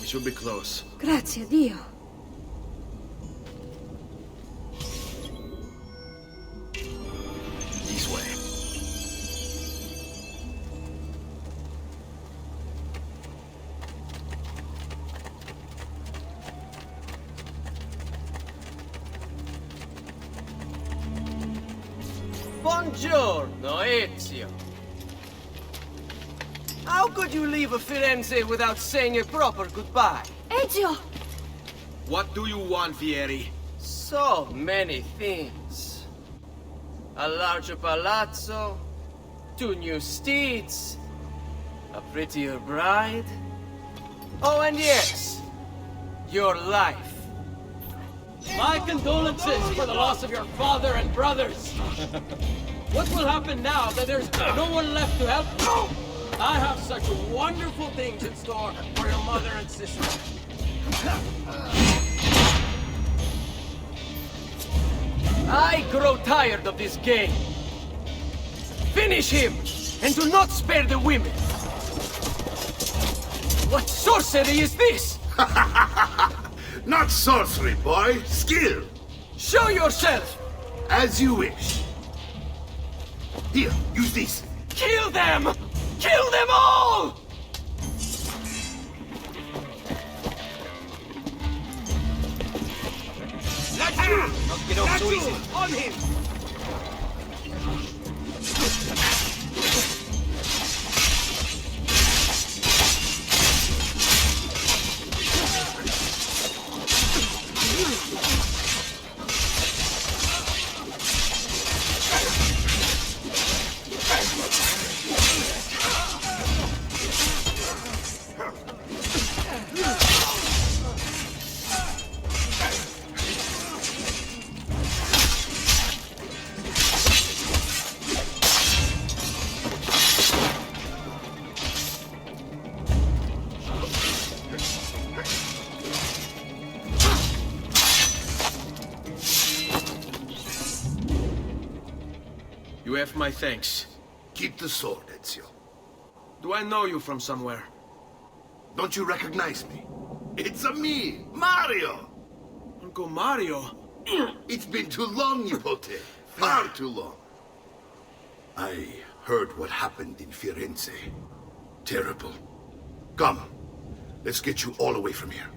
We should be close. Grazie a Dio. This way. Buongiorno, Ezio. How could you leave Firenze without saying a proper goodbye? Ezio! What do you want, Fieri? So many things. A larger palazzo, 2 new steeds, a prettier bride. Oh, and yes, your life. My condolences for the loss of your father and brothers. What will happen now that there's no one left to help you? I have such wonderful things in store for your mother and sister. I grow tired of this game. Finish him, and do not spare the women. What sorcery is this? Not sorcery, boy. Skill. Show yourself! As you wish. Here, use this. Kill them! Kill them all! Not get off so easy. On him! You have my thanks. Keep the sword, Ezio. Do I know you from somewhere? Don't you recognize me? It's me, Mario! Uncle Mario? It's been too long, Nipote. Far too long. I heard what happened in Firenze. Terrible. Come, let's get you all away from here.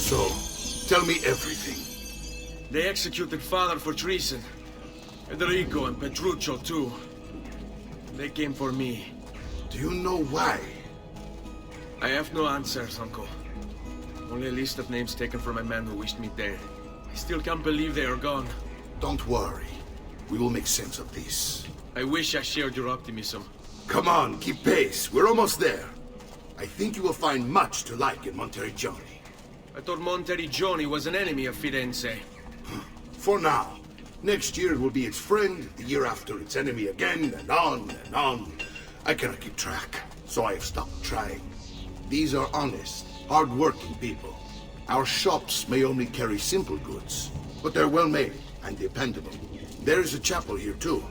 So, tell me everything. They executed father for treason. Federico and Petruccio, too. They came for me. Do you know why? I have no answers, Uncle. Only a list of names taken from a man who wished me dead. I still can't believe they are gone. Don't worry. We will make sense of this. I wish I shared your optimism. Come on, keep pace. We're almost there. I think you will find much to like in Monteriggioni. I thought Monteriggioni was an enemy of Firenze. For now. Next year it will be its friend, the year after its enemy again, and on and on. I cannot keep track, so I have stopped trying. These are honest, hard-working people. Our shops may only carry simple goods, but they're well made and dependable. There is a chapel here too.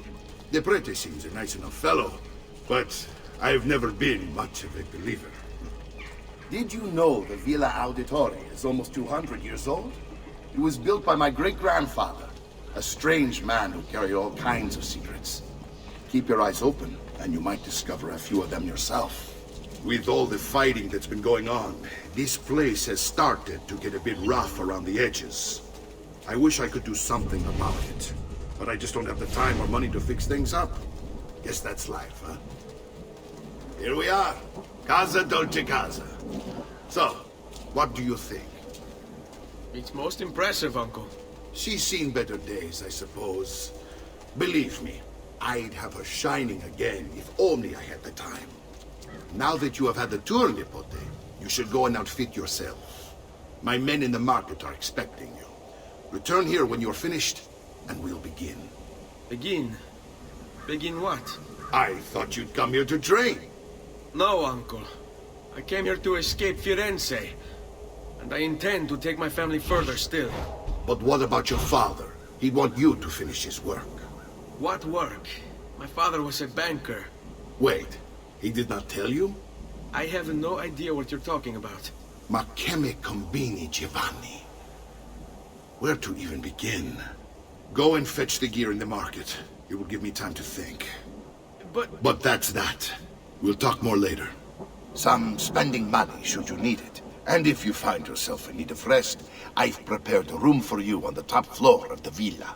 The prete seems a nice enough fellow, but I've never been much of a believer. Did you know the Villa Auditore is almost 200 years old? It was built by my great-grandfather, a strange man who carried all kinds of secrets. Keep your eyes open, and you might discover a few of them yourself. With all the fighting that's been going on, this place has started to get a bit rough around the edges. I wish I could do something about it, but I just don't have the time or money to fix things up. Guess that's life, huh? Here we are. Casa Dolce Casa. So, what do you think? It's most impressive, Uncle. She's seen better days, I suppose. Believe me, I'd have her shining again if only I had the time. Now that you have had the tour, Nipote, you should go and outfit yourself. My men in the market are expecting you. Return here when you're finished, and we'll begin. Begin? Begin what? I thought you'd come here to train. No, Uncle. I came here to escape Firenze, and I intend to take my family further still. But what about your father? He'd want you to finish his work. What work? My father was a banker. Wait, he did not tell you? I have no idea what you're talking about. Ma che me combini, Giovanni? Where to even begin? Go and fetch the gear in the market. It will give me time to think. But that's that. We'll talk more later. Some spending money should you need it. And if you find yourself in need of rest, I've prepared a room for you on the top floor of the villa.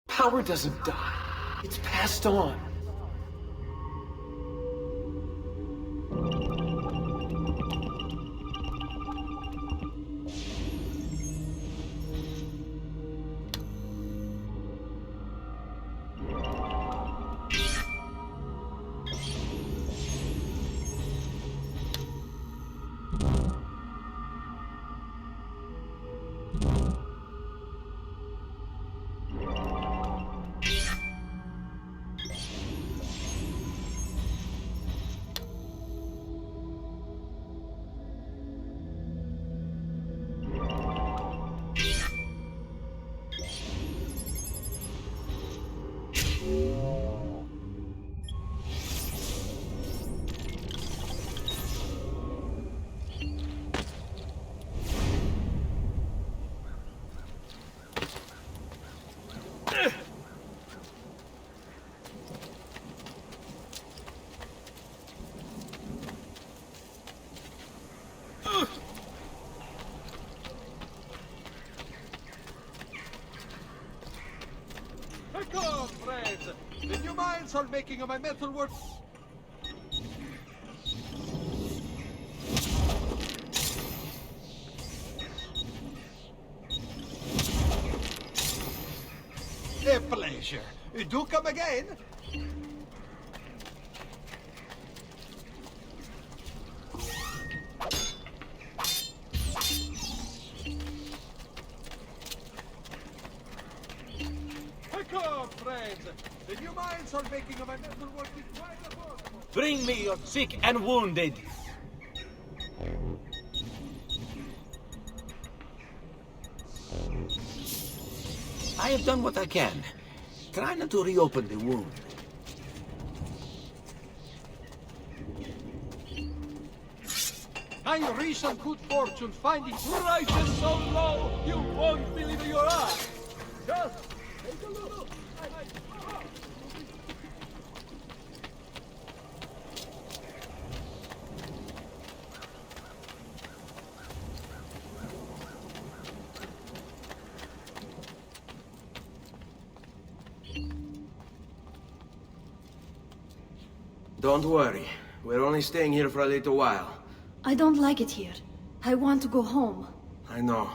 Power doesn't die. It's passed on. Come, friends! The new mines are making my metal work. A pleasure. Do come again. Come, friends! The new mines are making my metal work quite affordable. Bring me your sick and wounded. I have done what I can. Try not to reopen the wound. I recent good fortune finding prices so low you won't believe your eyes. Just take a look. Don't worry. We're only staying here for a little while. I don't like it here. I want to go home. I know.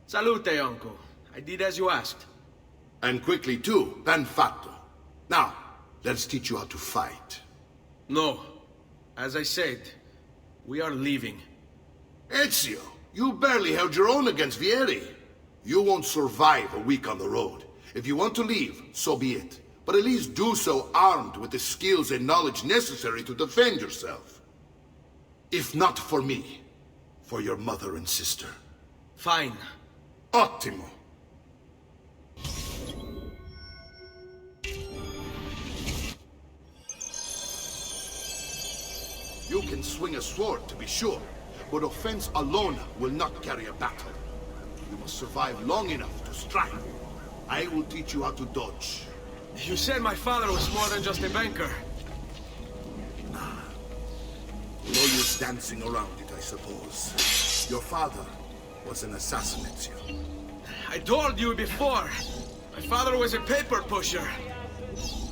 Salute, uncle. I did as you asked. And quickly too, ben fatto. Now, let's teach you how to fight. No. As I said, we are leaving. Ezio, you barely held your own against Vieri. You won't survive a week on the road. If you want to leave, so be it. But at least do so armed with the skills and knowledge necessary to defend yourself. If not for me, for your mother and sister. Fine. Ottimo. You can swing a sword, to be sure, but offense alone will not carry a battle. You must survive long enough to strike. I will teach you how to dodge. You said my father was more than just a banker. No use dancing around it, I suppose. Your father was an assassin, Ezio. I told you before. My father was a paper pusher.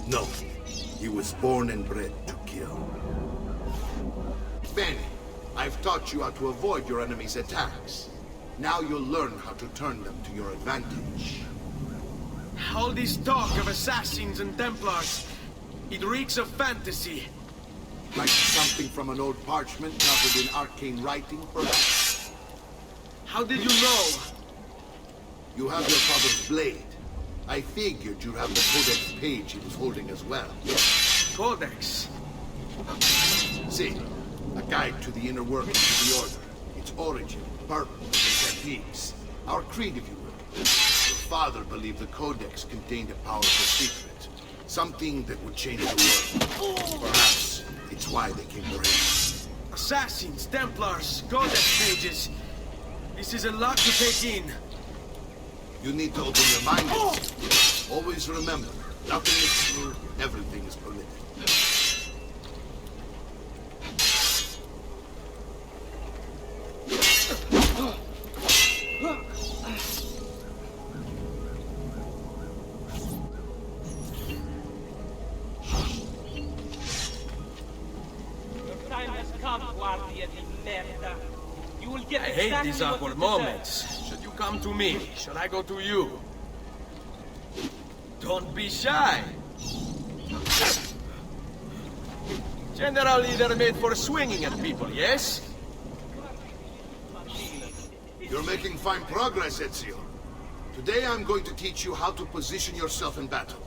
No, he was born and bred to kill. Bene, I've taught you how to avoid your enemy's attacks. Now you'll learn how to turn them to your advantage. All this talk of assassins and Templars, it reeks of fantasy. Like something from an old parchment covered in arcane writing, perhaps? How did you know? You have your father's blade. I figured you'd have the codex page he was holding as well. Codex? See, a guide to the inner workings of the Order. Its origin, purpose, and techniques. Our creed, if you will. Your father believed the Codex contained a powerful secret. Something that would change the world. Perhaps it's why they came for him. Assassins, Templars, Codex pages. This is a lot to take in. You need to open your mind. Always remember, nothing is true, everything is permitted. I hate these awkward moments. Should you come to me? Should I go to you? Don't be shy. Generally, they're made for swinging at people, yes? You're making fine progress, Ezio. Today I'm going to teach you how to position yourself in battle.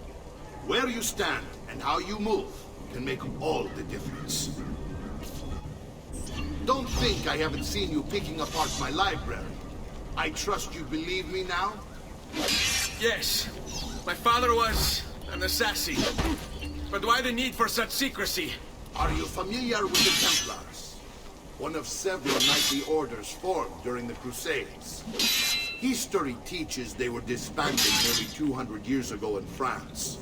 Where you stand and how you move can make all the difference. Don't think I haven't seen you picking apart my library. I trust you believe me now? Yes. My father was an assassin. But why the need for such secrecy? Are you familiar with the Templars? One of several knightly orders formed during the Crusades. History teaches they were disbanded nearly 200 years ago in France.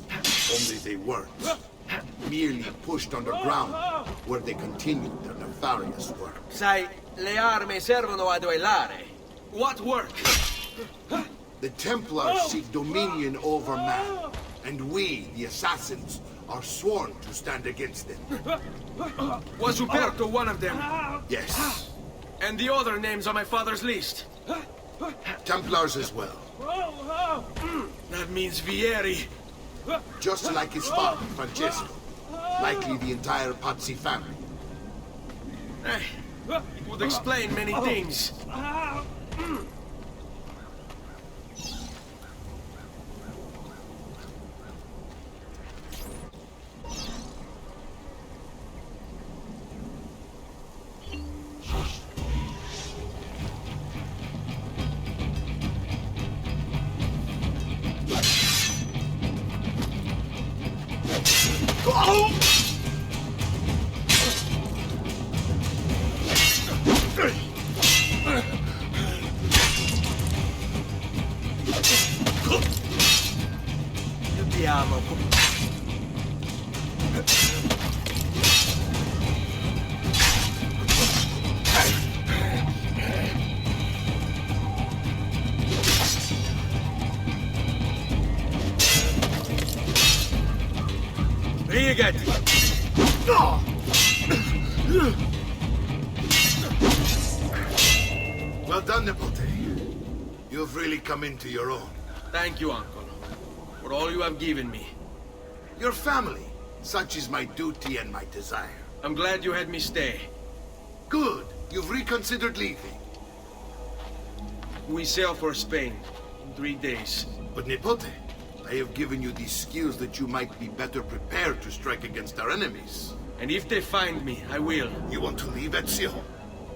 Only they weren't. Merely pushed underground, where they continued their nefarious work. Sai, le armi servono a duellare. What work? The Templars seek dominion over man, and we, the assassins, are sworn to stand against them. Was Uberto one of them? Yes. And the other names on my father's list? Templars as well. That means Vieri. Just like his father, Francesco. Likely the entire Pazzi family. It would explain many things. Well done, Nipote. You've really come into your own. Thank you, Uncle, for all you have given me. Your family. Such is my duty and my desire. I'm glad you had me stay. Good. You've reconsidered leaving. We sail for Spain in 3 days. But Nipote, I have given you these skills that you might be better prepared to strike against our enemies. And if they find me, I will. You want to leave, Ezio?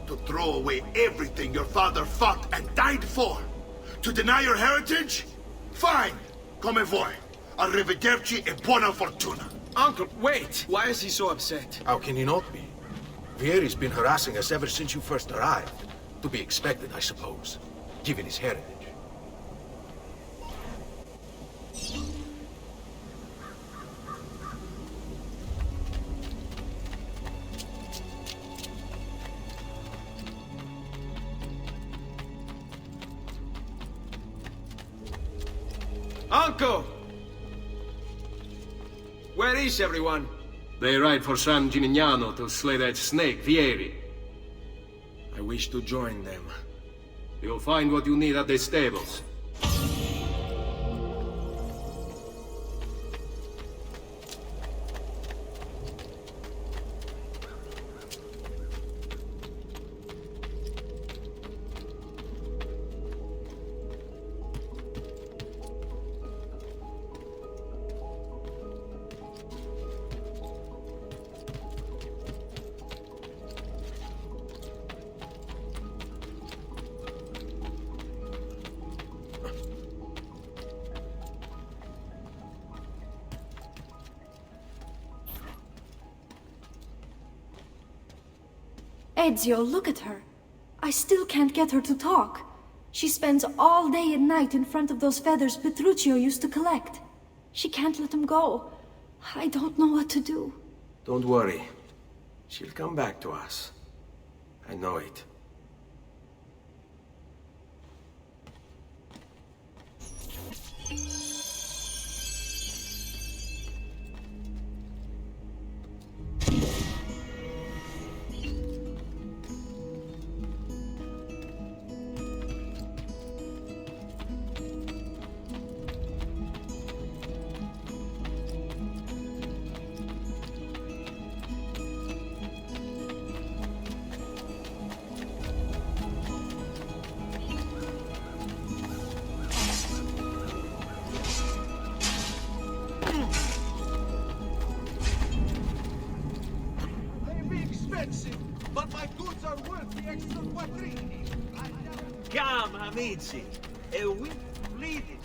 To throw away everything your father fought and died for? To deny your heritage? Fine! Come vuoi. Arrivederci e buona fortuna. Uncle, wait! Why is he so upset? How can he not be? Vieri's been harassing us ever since you first arrived. To be expected, I suppose, given his heritage. Uncle! Where is everyone? They ride for San Gimignano to slay that snake, Vieri. I wish to join them. You'll find what you need at the stables. Ezio, look at her. I still can't get her to talk. She spends all day and night in front of those feathers Petruchio used to collect. She can't let them go. I don't know what to do. Don't worry. She'll come back to us. I know it. But my goods are worth the extra quattrini. Come, amici, e we bleed it.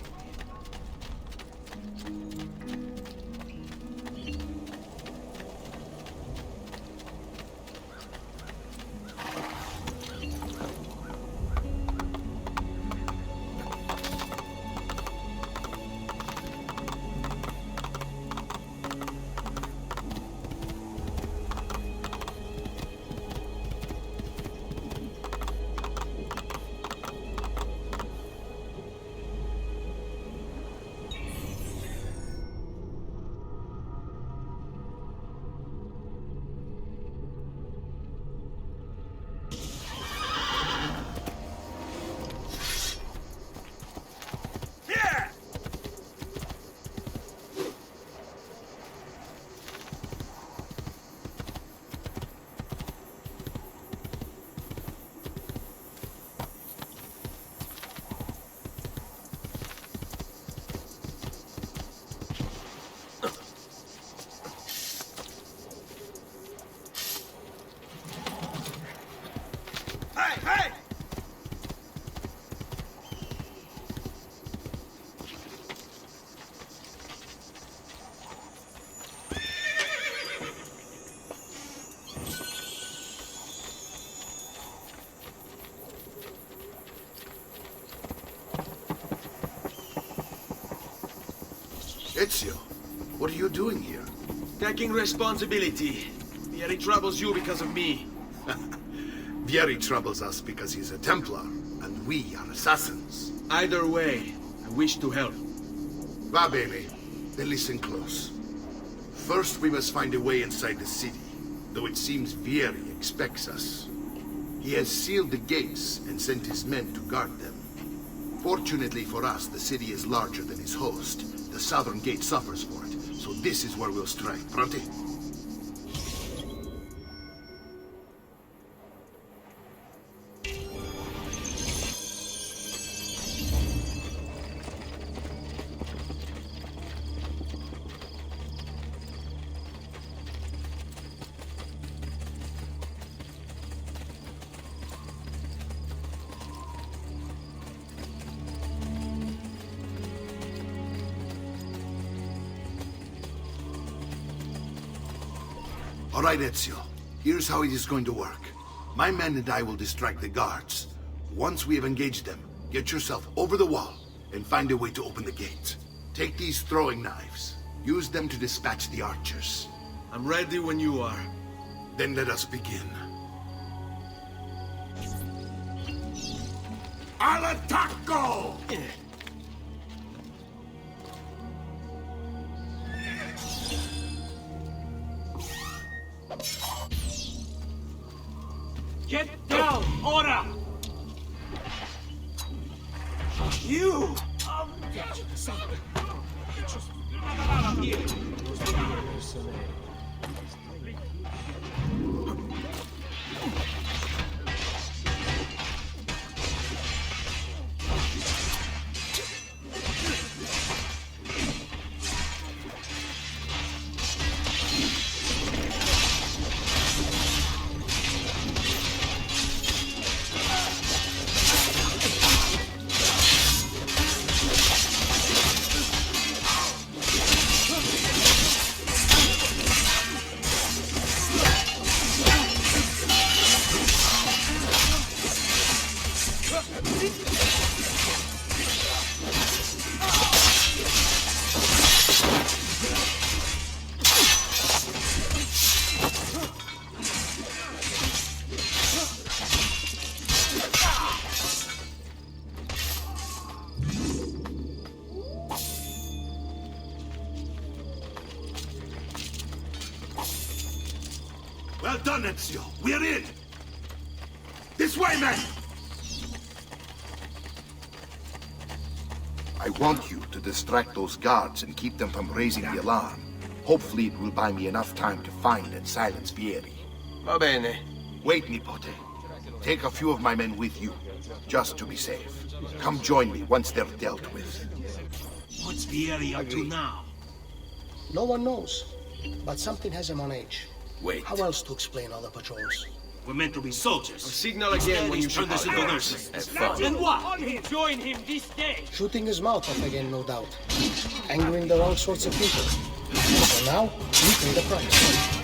Ezio, what are you doing here? Taking responsibility. Vieri troubles you because of me. Vieri troubles us because he's a Templar, and we are assassins. Either way, I wish to help. Va bene. Then listen close. First, we must find a way inside the city, though it seems Vieri expects us. He has sealed the gates and sent his men to guard them. Fortunately for us, the city is larger than his host. The southern gate suffers for it, so this is where we'll strike. Pronti? All right, Ezio. Here's how it is going to work. My men and I will distract the guards. Once we have engaged them, get yourself over the wall and find a way to open the gate. Take these throwing knives. Use them to dispatch the archers. I'm ready when you are. Then let us begin. Al attacco! Get down, ora! You! Well done, Ezio. We're in! This way, men! I want you to distract those guards and keep them from raising the alarm. Hopefully it will buy me enough time to find and silence Vieri. Va bene. Wait, Nipote. Take a few of my men with you, just to be safe. Come join me once they're dealt with. What's Vieri up to now? No one knows, but something has him on edge. Wait. How else to explain all the patrols? We're meant to be soldiers. Signal again when you Turn should this into nurses. Have fun. And what? Join him this day. Shooting his mouth off again, no doubt. Angering the wrong sorts of people. So now, we pay the price.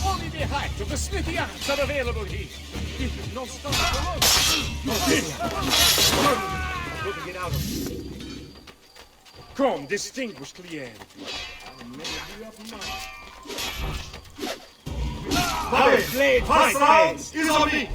Only the height of the slithy arms are available here. This is no stop for Putting it out of here. Come, distinguished client. Blade, fight, is on me.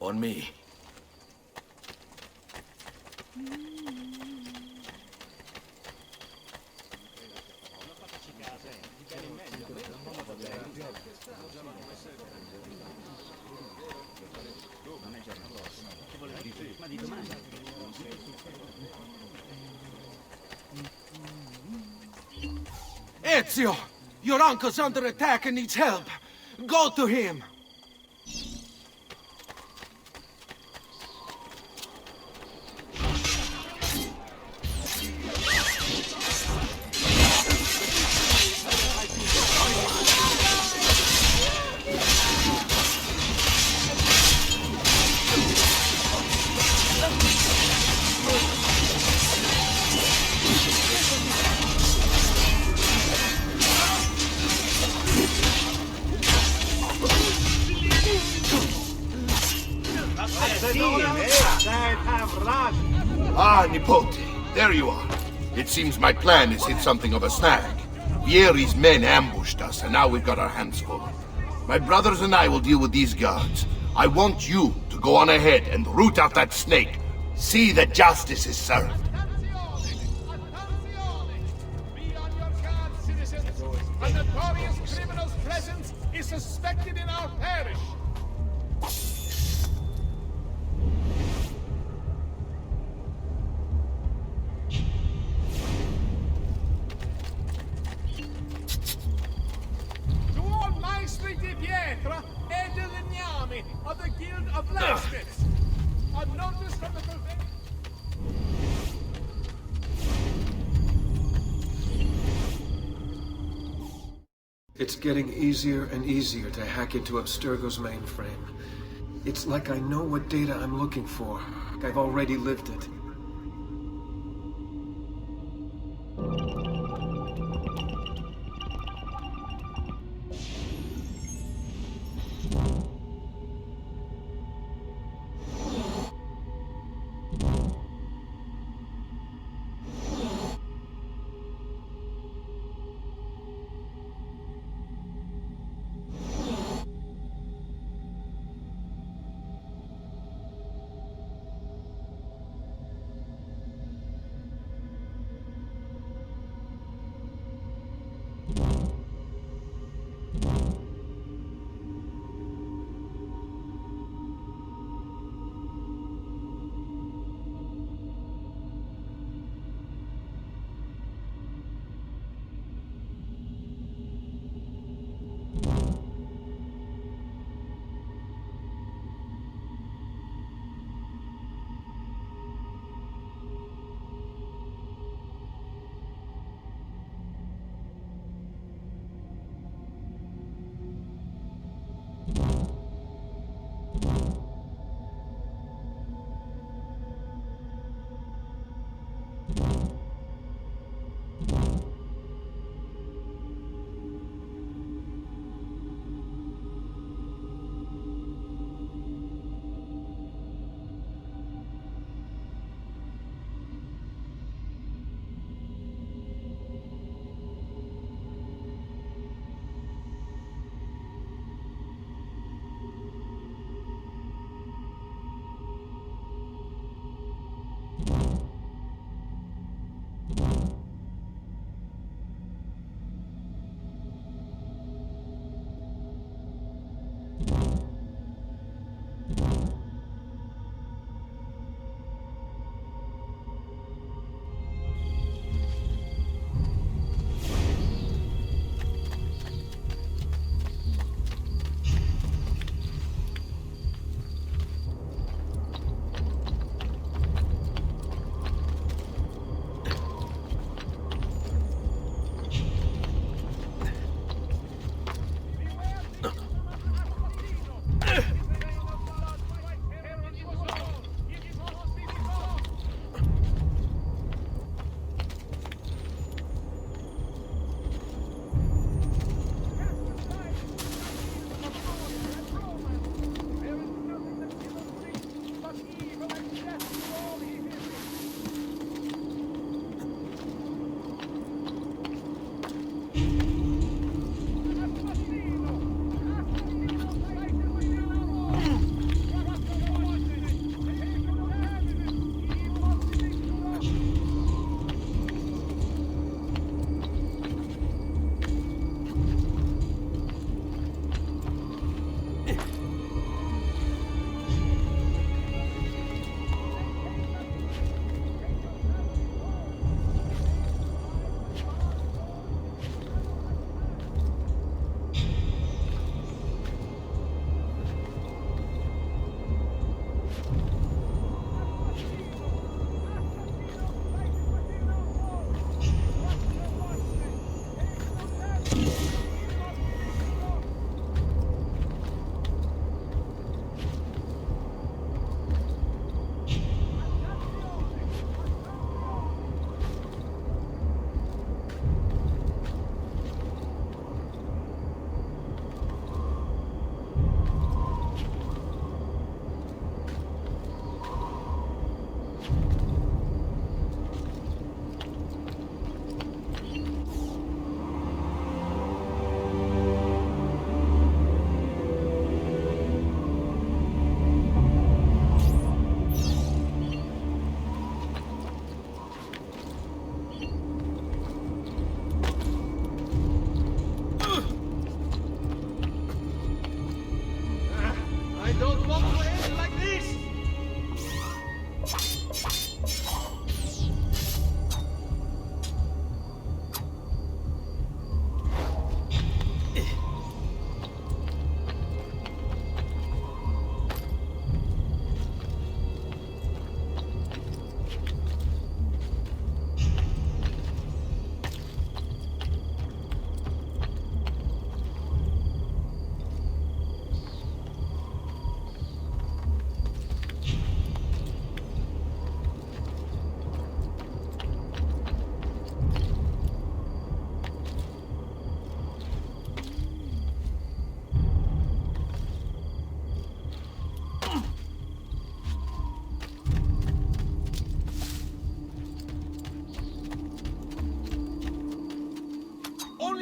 On me. Ezio! Your uncle's under attack and needs help. Go to him! Ah, Nipote, there you are. It seems my plan has hit something of a snag. Vieri's men ambushed us, and now we've got our hands full. My brothers and I will deal with these guards. I want you to go on ahead and root out that snake. See that justice is served. Be on your guard, citizens. A notorious criminal's presence is suspected in our parish. To all maestri di pietra e di legnami of the Guild of Blacksmiths, a notice from the It's getting easier and easier to hack into Abstergo's mainframe. It's like I know what data I'm looking for. Like I've already lived it.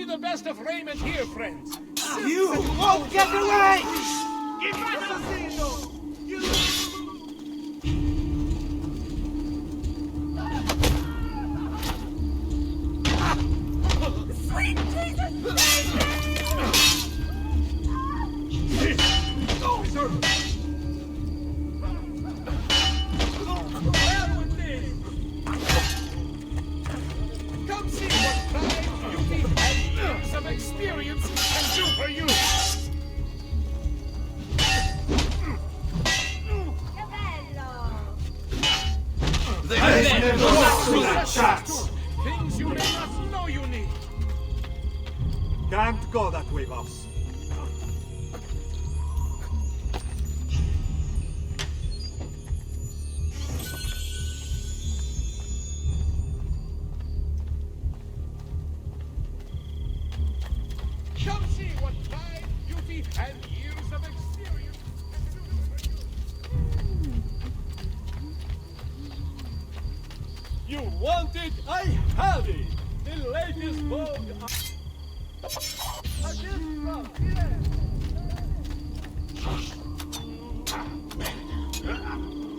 the best of raiment here, friends. You won't get away! Come see what time, beauty, and years of experience can do for you. Things you may not know you need. Can't go that way, boss. Come see what time, beauty, and years of experience can do for you. You want it? I have it! The latest vogue...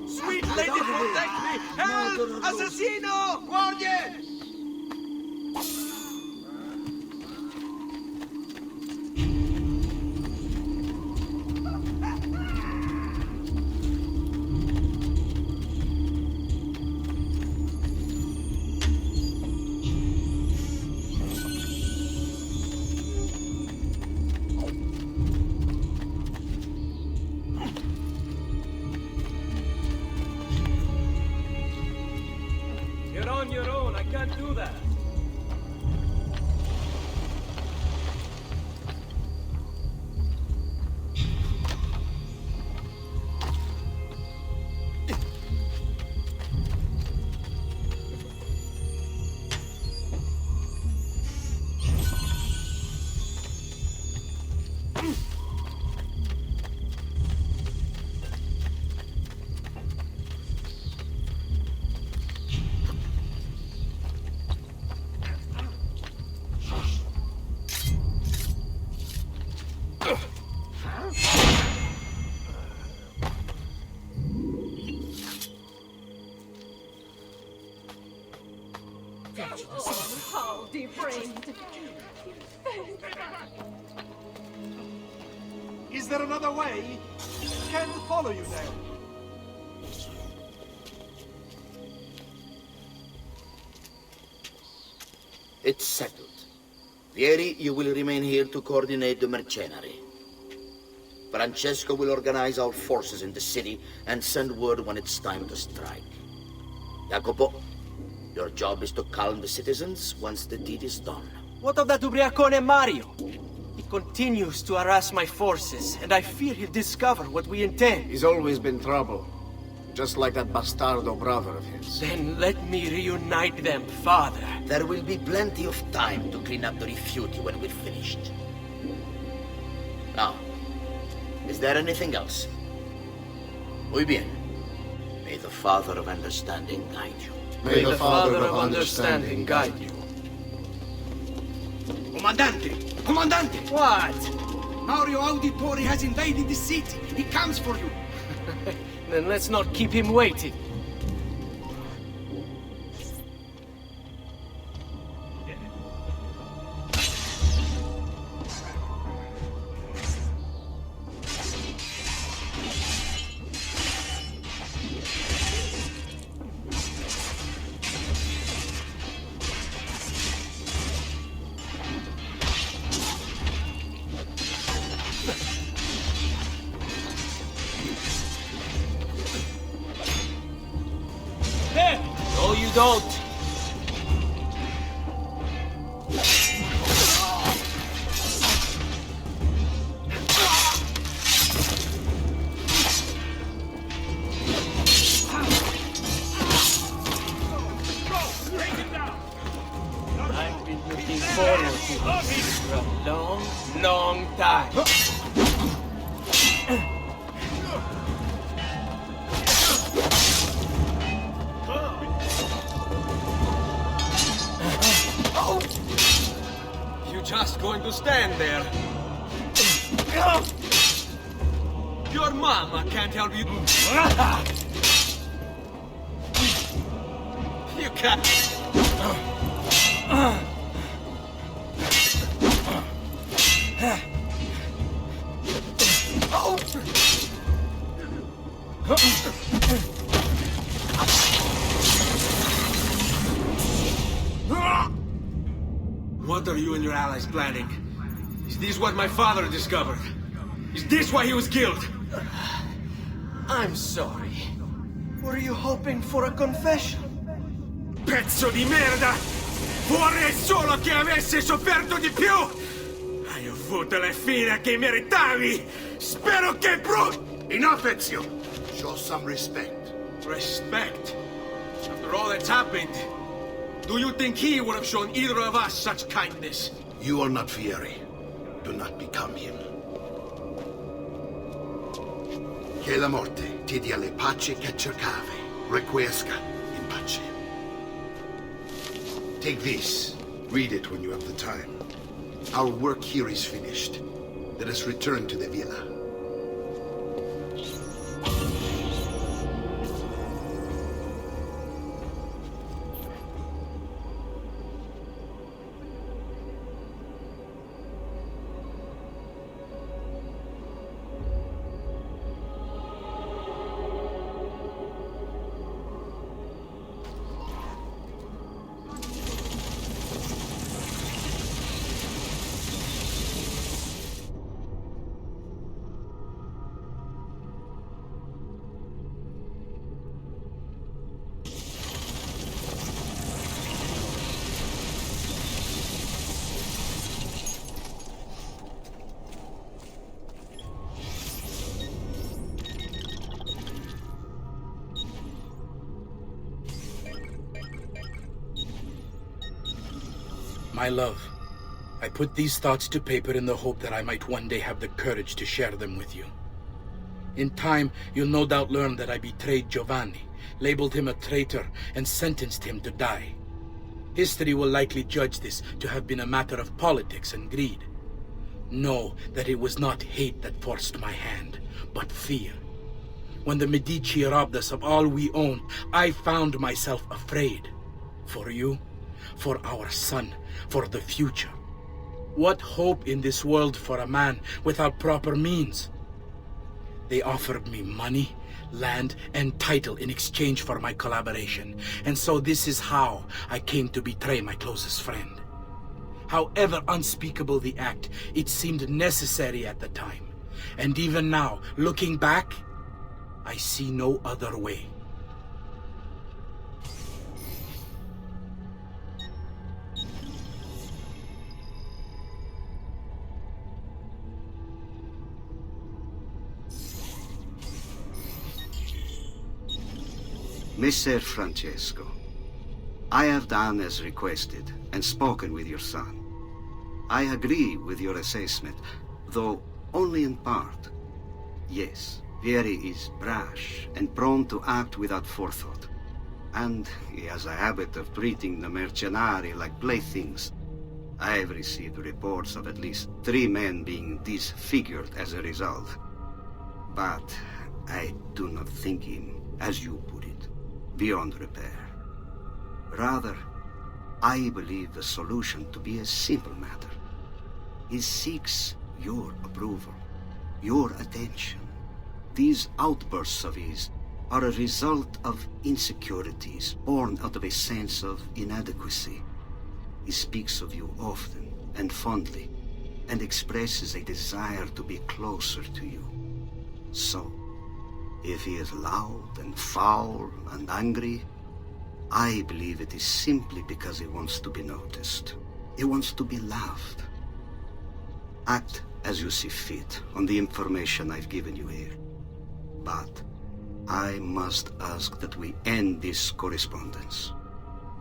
Sweet lady, protect me! Help! Assassino! Guardie! You're on your own. I can't do that. How depraved. Is there another way? Can't follow you now. It's settled. Vieri, you will remain here to coordinate the mercenary. Francesco will organize our forces in the city and send word when it's time to strike. Jacopo, your job is to calm the citizens once the deed is done. What of that ubriacone Mario? He continues to harass my forces, and I fear he'll discover what we intend. He's always been trouble. Just like that bastardo brother of his. Then let me reunite them, father. There will be plenty of time to clean up the rifiuti when we're finished. Now, is there anything else? Muy bien. May the Father of Understanding guide you. May the Father of Understanding guide you. Comandante! Comandante! What? Mario Auditore has invaded the city. He comes for you. Then let's not keep him waiting. No, you don't. I've been looking forward to this for a long, long time. just going to stand there. Your mama can't help you. You can't. What are you and your allies planning? Is this what my father discovered? Is this why he was killed? I'm sorry. Were you hoping for a confession? Pezzo di merda! Vorrei solo che avessi sofferto di più! Hai avuto la fine che meritavi! Spero che Enough, Ezio! Show some respect. Respect? After all that's happened, do you think he would have shown either of us such kindness? You are not Fieri. Do not become him. Che la morte ti dia le pace che cercavi. Requiesca in pace. Take this. Read it when you have the time. Our work here is finished. Let us return to the villa. My love, I put these thoughts to paper in the hope that I might one day have the courage to share them with you. In time, you'll no doubt learn that I betrayed Giovanni, labeled him a traitor, and sentenced him to die. History will likely judge this to have been a matter of politics and greed. Know that it was not hate that forced my hand, but fear. When the Medici robbed us of all we owned, I found myself afraid. For you, for our son, for the future. What hope in this world for a man without proper means? They offered me money, land, and title in exchange for my collaboration. And so this is how I came to betray my closest friend. However unspeakable the act, it seemed necessary at the time. And even now, looking back, I see no other way. Messer Francesco, I have done as requested and spoken with your son. I agree with your assessment, though only in part. Yes, Vieri is brash and prone to act without forethought. And he has a habit of treating the mercenari like playthings. I have received reports of at least 3 men being disfigured as a result. But I do not think him, as you put it, beyond repair. Rather, I believe the solution to be a simple matter. He seeks your approval, your attention. These outbursts of his are a result of insecurities born out of a sense of inadequacy. He speaks of you often and fondly, and expresses a desire to be closer to you. So, if he is loud and foul and angry, I believe it is simply because he wants to be noticed. He wants to be loved. Act as you see fit on the information I've given you here. But I must ask that we end this correspondence.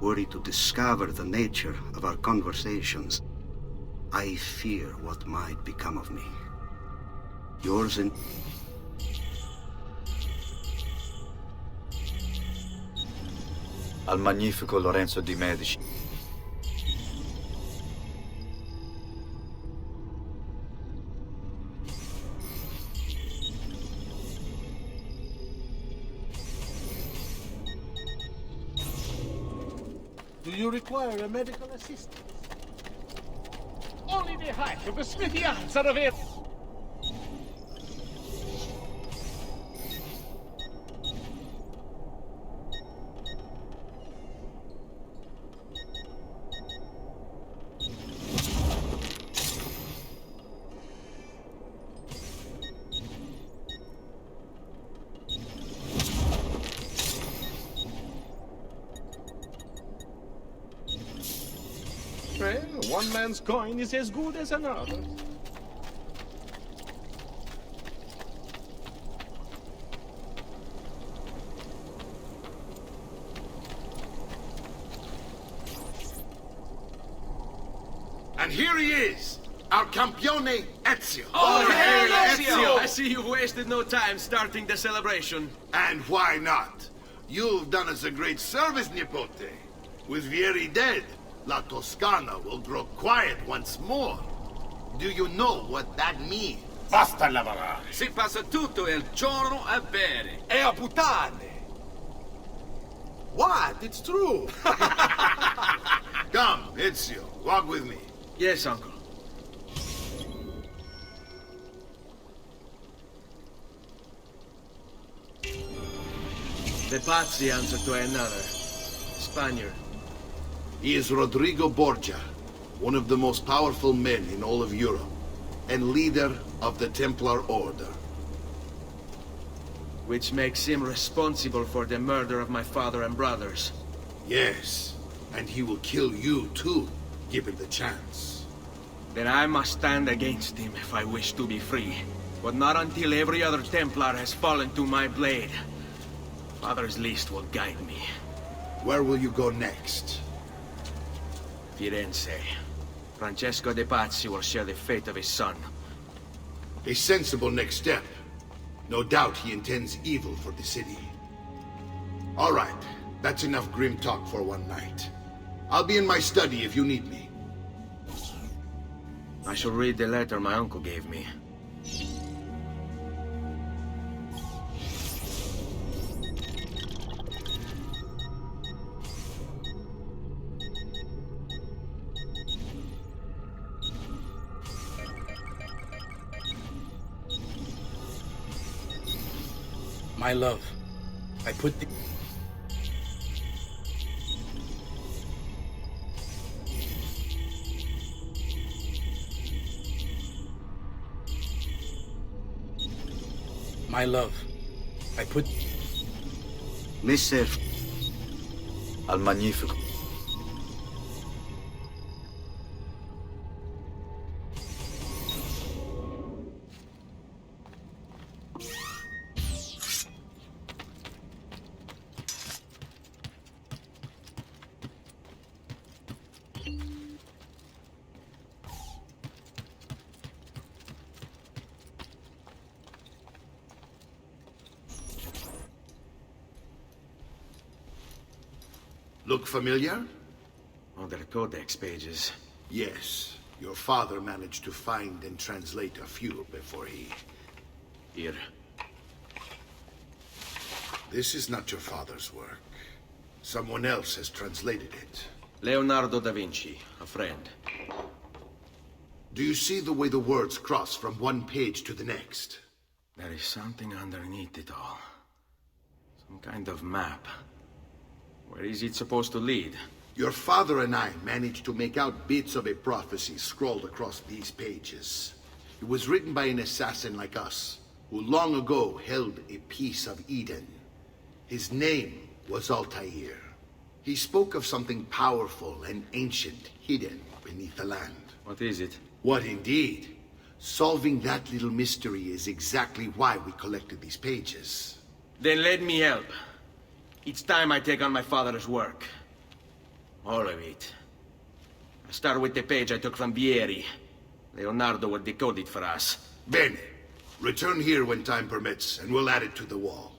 Were he to discover the nature of our conversations, I fear what might become of me. Yours in... Al magnifico Lorenzo di Medici. you require a medical assistance? Only the height of a smithy answer of it. Well, one man's coin is as good as another's. And here he is, our campione Ezio. Oh, hey, Ezio! I see you've wasted no time starting the celebration. And why not? You've done us a great service, Nipote. With Vieri dead, La Toscana will grow quiet once more. Do you know what that means? Basta lavorare. Si passa tutto il giorno a bere. E a puttane. What? It's true. Come, Ezio, walk with me. Yes, uncle. The Pazzi answer to another. Spaniard. He is Rodrigo Borgia, one of the most powerful men in all of Europe, and leader of the Templar Order. Which makes him responsible for the murder of my father and brothers. Yes, and he will kill you too, given the chance. Then I must stand against him if I wish to be free. But not until every other Templar has fallen to my blade. Father's list will guide me. Where will you go next? Firenze. Francesco de Pazzi will share the fate of his son. A sensible next step. No doubt he intends evil for the city. All right, that's enough grim talk for one night. I'll be in my study if you need me. I shall read the letter my uncle gave me. My love, I put the... My love, I put... Messer al Magnifico. Look familiar? Other codex pages. Yes. Your father managed to find and translate a few before he... Here. This is not your father's work. Someone else has translated it. Leonardo da Vinci, a friend. Do you see the way the words cross from one page to the next? There is something underneath it all. Some kind of map. Where is it supposed to lead? Your father and I managed to make out bits of a prophecy scrawled across these pages. It was written by an assassin like us, who long ago held a piece of Eden. His name was Altair. He spoke of something powerful and ancient hidden beneath the land. What is it? What indeed? Solving that little mystery is exactly why we collected these pages. Then let me help. Each time I take on my father's work. All of it. I start with the page I took from Vieri. Leonardo will decode it for us. Bene. Return here when time permits, and we'll add it to the wall.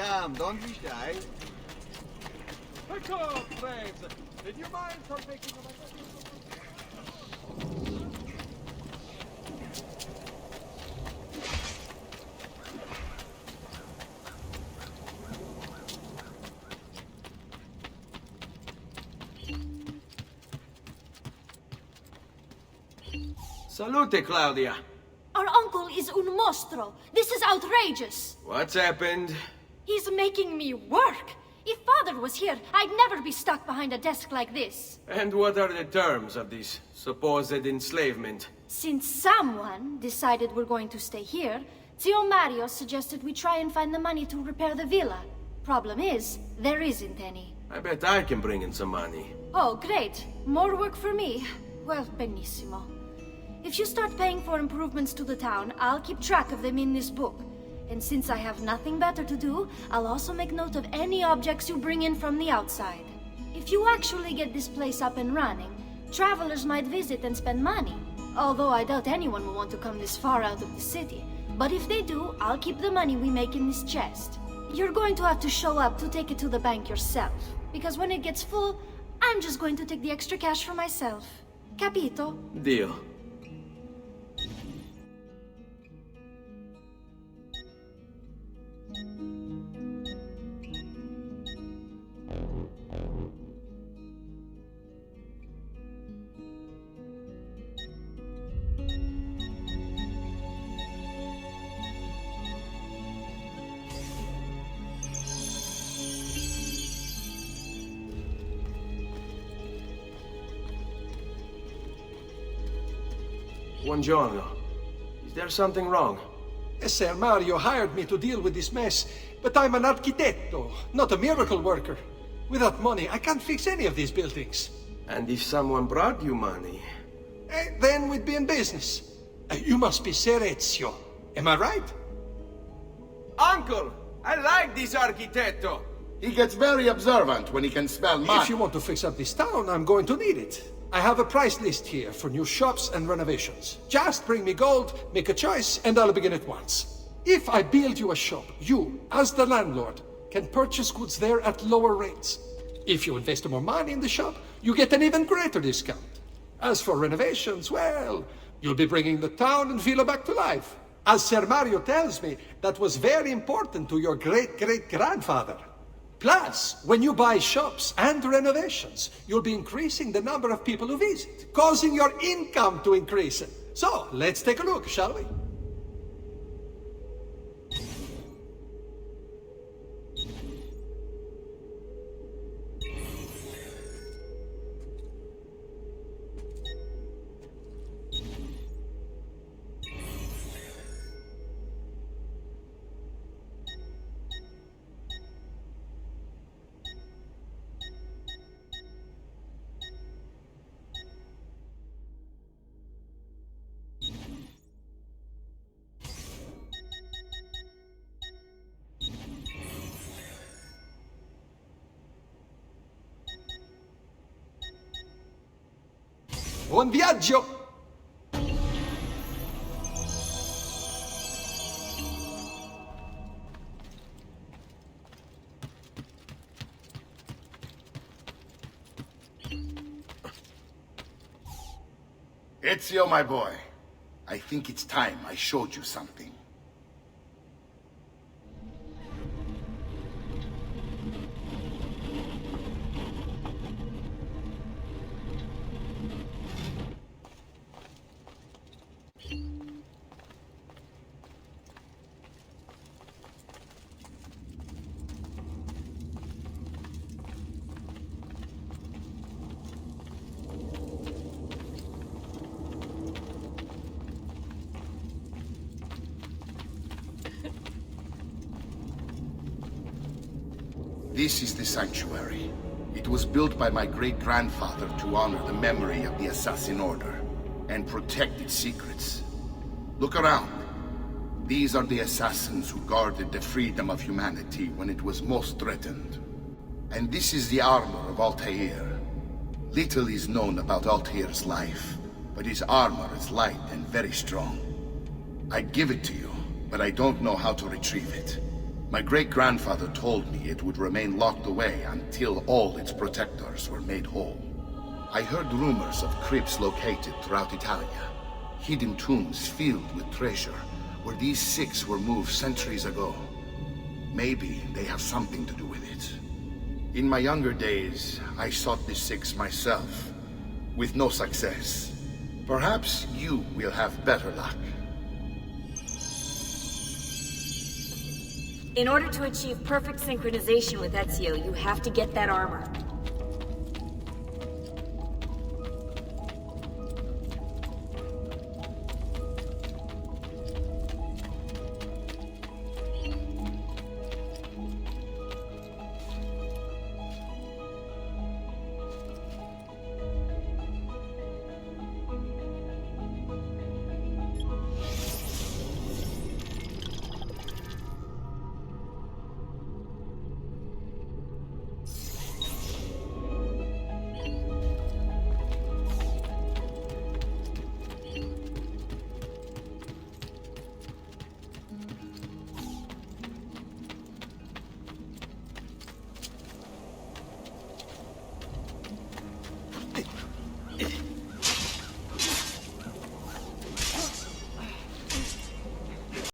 come, don't be shy. Pick up, friends. Did you mind for making a... Salute, Claudia. Our uncle is un mostro. This is outrageous. What's happened? He's making me work. If Father was here, I'd never be stuck behind a desk like this. And what are the terms of this supposed enslavement? Since someone decided we're going to stay here, Zio Mario suggested we try and find the money to repair the villa. Problem is, there isn't any. I bet I can bring in some money. Oh, great. More work for me. Well, benissimo. If you start paying for improvements to the town, I'll keep track of them in this book. And since I have nothing better to do, I'll also make note of any objects you bring in from the outside. If you actually get this place up and running, travelers might visit and spend money. Although I doubt anyone will want to come this far out of the city. But if they do, I'll keep the money we make in this chest. You're going to have to show up to take it to the bank yourself. Because when it gets full, I'm just going to take the extra cash for myself. Capito? Deal. Buongiorno. Is there something wrong? Ser Mario hired me to deal with this mess, but I'm an architetto, not a miracle worker. Without money, I can't fix any of these buildings. And if someone brought you money? Then we'd be in business. You must be Ser Ezio. Am I right? Uncle! I like this architetto! He gets very observant when he can spell money. If you want to fix up this town, I'm going to need it. I have a price list here for new shops and renovations. Just bring me gold, make a choice, and I'll begin at once. If I build you a shop, you, as the landlord, can purchase goods there at lower rates. If you invest more money in the shop, you get an even greater discount. As for renovations, well, you'll be bringing the town and villa back to life. As Ser Mario tells me, that was very important to your great-great-grandfather. Plus, when you buy shops and renovations, you'll be increasing the number of people who visit, causing your income to increase. So, let's take a look, shall we? Buon viaggio! Ezio, my boy, I think it's time I showed you something. This is the sanctuary. It was built by my great-grandfather to honor the memory of the Assassin Order and protect its secrets. Look around. These are the assassins who guarded the freedom of humanity when it was most threatened. And this is the armor of Altair. Little is known about Altair's life, but his armor is light and very strong. I'd give it to you, but I don't know how to retrieve it. My great-grandfather told me it would remain locked away until all its protectors were made whole. I heard rumors of crypts located throughout Italia, hidden tombs filled with treasure, where these six were moved centuries ago. Maybe they have something to do with it. In my younger days, I sought the six myself, with no success. Perhaps you will have better luck. In order to achieve perfect synchronization with Ezio, you have to get that armor.